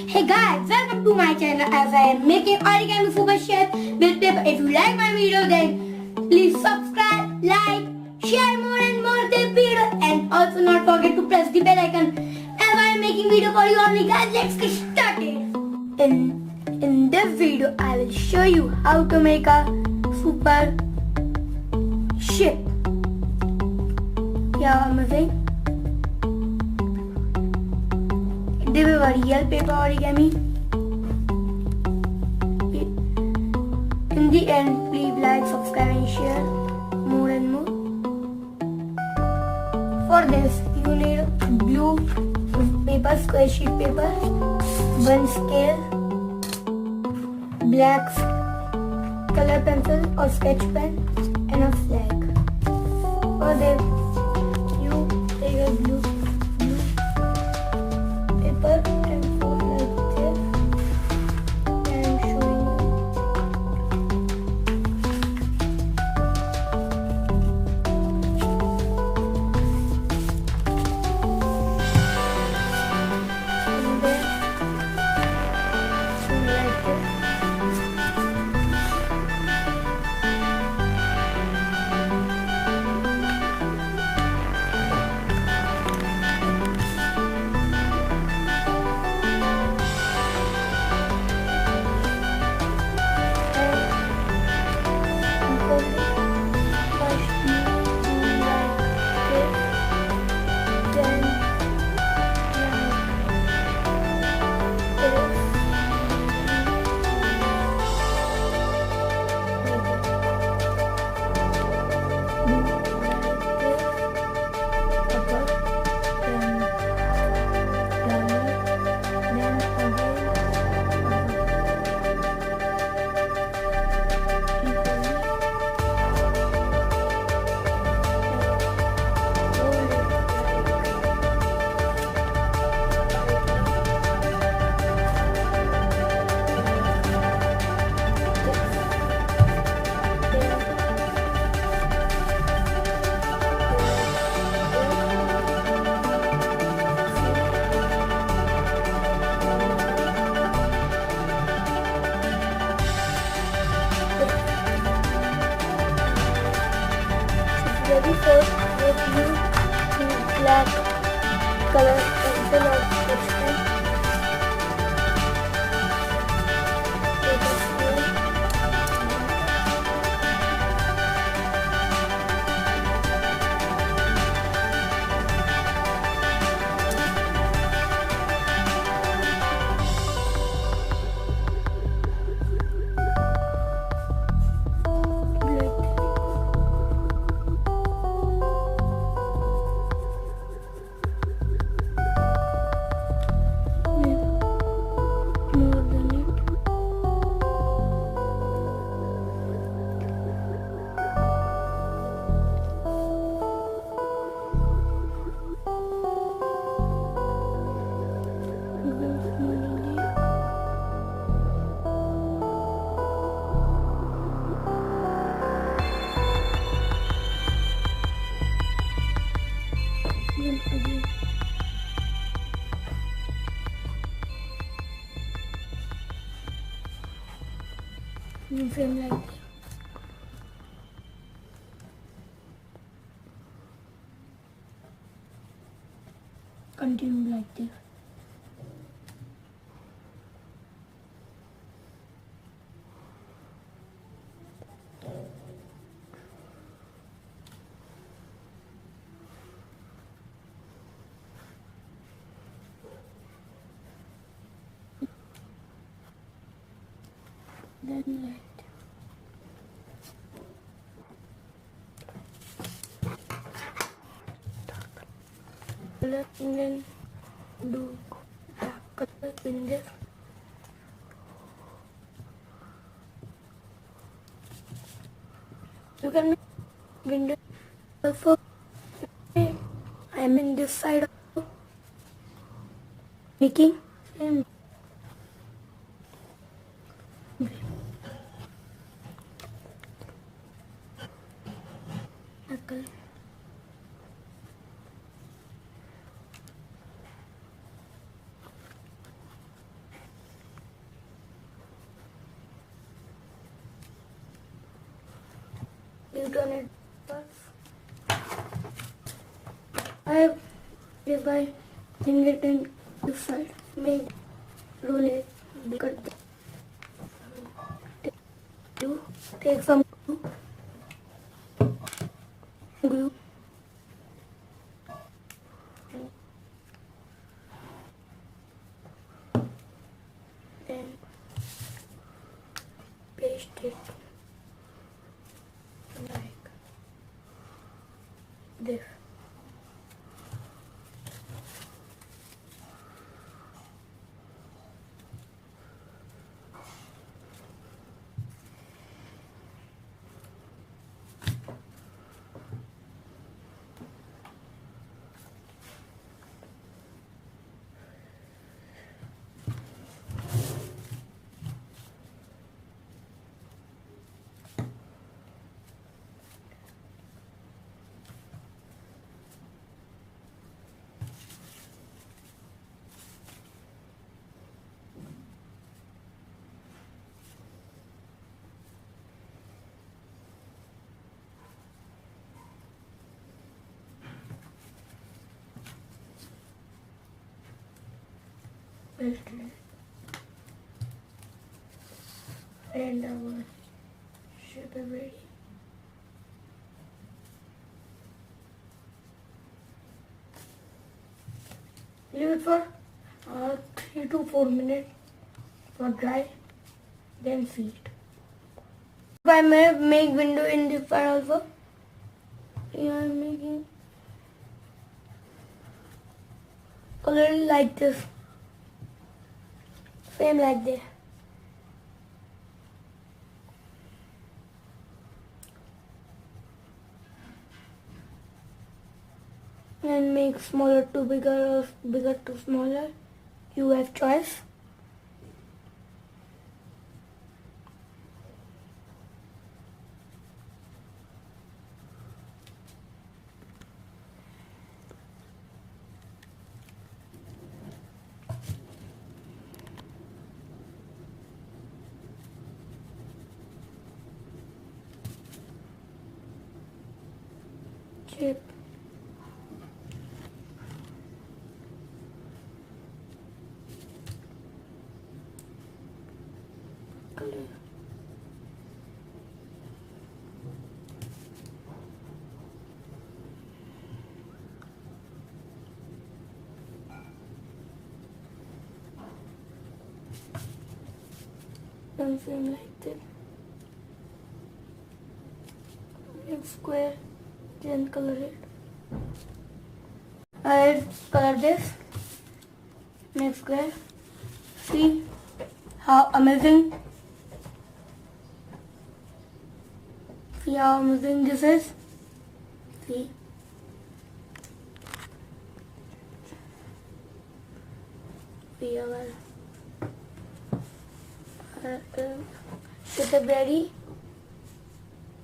Hey guys, welcome to my channel as I am making origami super chef with paper. If you like my video then please subscribe, like, share more and more the video and also not forget to press the bell icon as I am making video for you only guys. Let's get started. In this video I will show you how to make a super ship. Yeah, amazing. This is a real paper origami. In the end, please like, subscribe and share more and more. For this, you need blue paper, square sheet paper, one scale, black color pencil or sketch pen, and a flag. For this, you take a blue paper and fold like this. And I'm showing you. And then fold like this. Ready for with blue black color pencil or sketch pen. Take a scale. Again. You frame like this. Continue like this. Then light. Color and then do dark color in this. You can make window also. I am in this side of making same. Circle. you turn it first. I have this by bring it in this side. Make roll it. Cut. You take some glue. Then paste it like this. And our shape is ready. Leave it for 3 to 4 minutes for dry, then see it. I may make window in this part also. Here I am making a little like this. Same like this. And make smaller to bigger or bigger to smaller. You have choice. Shape. Color. Something like that. Make square, then color it. I'll color this. Make square. See how amazing. See how amazing this is. See. See our shape is ready.